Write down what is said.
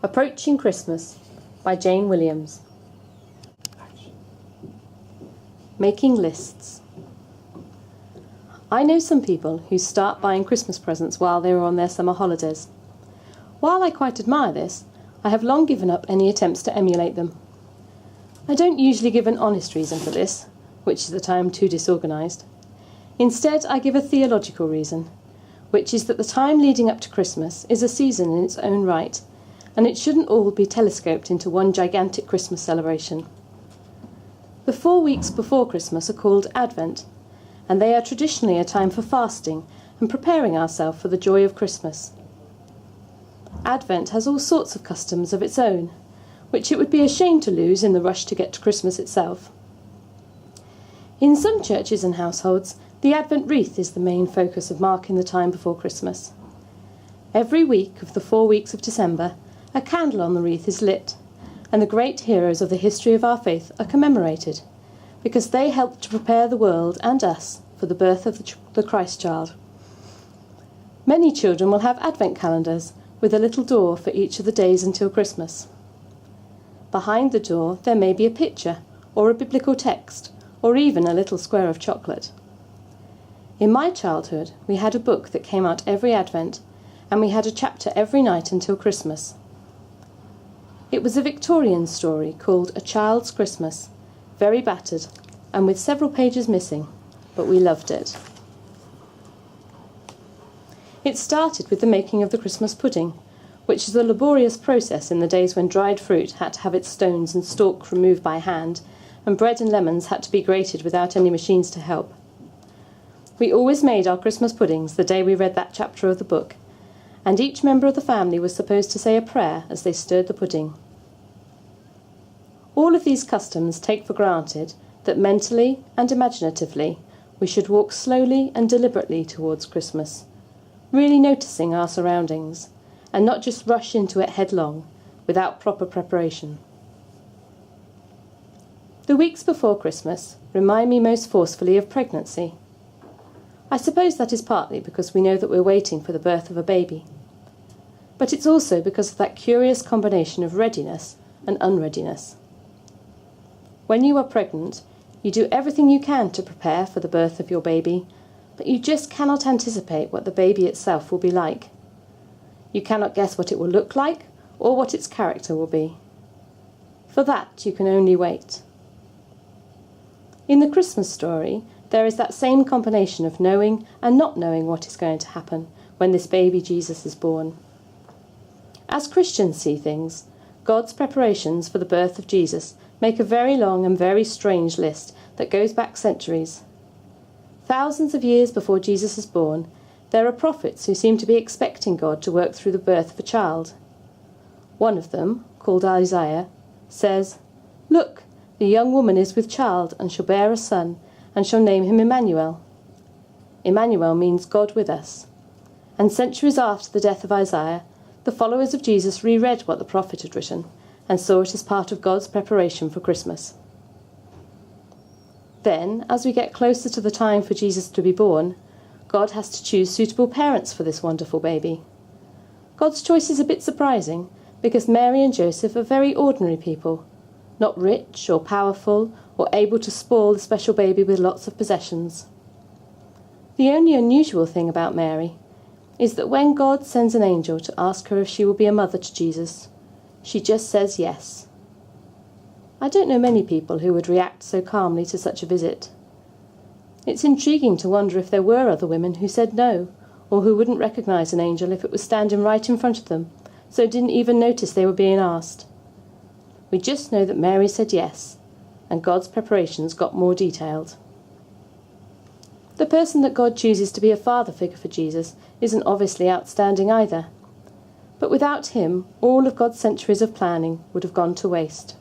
Approaching Christmas by Jane Williams. Making lists. I know some people who start buying Christmas presents while they are on their summer holidays. While I quite admire this, I have long given up any attempts to emulate them. I don't usually give an honest reason for this, which is that I am too disorganised. Instead, I give a theological reason, which is that the time leading up to Christmas is a season in its own right, and it shouldn't all be telescoped into one gigantic Christmas celebration. The 4 weeks before Christmas are called Advent, and they are traditionally a time for fasting and preparing ourselves for the joy of Christmas. Advent has all sorts of customs of its own, which it would be a shame to lose in the rush to get to Christmas itself. In some churches and households, the Advent wreath is the main focus of marking the time before Christmas. Every week of the 4 weeks of December, a candle on the wreath is lit, and the great heroes of the history of our faith are commemorated, because they helped to prepare the world and us for the birth of the Christ child. Many children will have Advent calendars with a little door for each of the days until Christmas. Behind the door there may be a picture, or a biblical text, or even a little square of chocolate. In my childhood, we had a book that came out every Advent, and we had a chapter every night until Christmas. It was a Victorian story called A Child's Christmas, very battered, and with several pages missing, but we loved it. It started with the making of the Christmas pudding, which is a laborious process in the days when dried fruit had to have its stones and stalk removed by hand, and bread and lemons had to be grated without any machines to help. We always made our Christmas puddings the day we read that chapter of the book, and each member of the family was supposed to say a prayer as they stirred the pudding. All of these customs take for granted that mentally and imaginatively we should walk slowly and deliberately towards Christmas, really noticing our surroundings, and not just rush into it headlong, without proper preparation. The weeks before Christmas remind me most forcefully of pregnancy. I suppose that is partly because we know that we're waiting for the birth of a baby. But it's also because of that curious combination of readiness and unreadiness. When you are pregnant, you do everything you can to prepare for the birth of your baby, but you just cannot anticipate what the baby itself will be like. You cannot guess what it will look like or what its character will be. For that you can only wait. In the Christmas story, there is that same combination of knowing and not knowing what is going to happen when this baby Jesus is born. As Christians see things, God's preparations for the birth of Jesus make a very long and very strange list that goes back centuries. Thousands of years before Jesus is born, there are prophets who seem to be expecting God to work through the birth of a child. One of them, called Isaiah, says, "Look, the young woman is with child and shall bear a son, and shall name him Emmanuel." Emmanuel means God with us. And centuries after the death of Isaiah, the followers of Jesus reread what the prophet had written and saw it as part of God's preparation for Christmas. Then, as we get closer to the time for Jesus to be born, God has to choose suitable parents for this wonderful baby. God's choice is a bit surprising because Mary and Joseph are very ordinary people, not rich or powerful or able to spoil the special baby with lots of possessions. The only unusual thing about Mary is that when God sends an angel to ask her if she will be a mother to Jesus, she just says yes. I don't know many people who would react so calmly to such a visit. It's intriguing to wonder if there were other women who said no, or who wouldn't recognise an angel if it was standing right in front of them, so didn't even notice they were being asked. We just know that Mary said yes, and God's preparations got more detailed. The person that God chooses to be a father figure for Jesus isn't obviously outstanding either. But without him, all of God's centuries of planning would have gone to waste.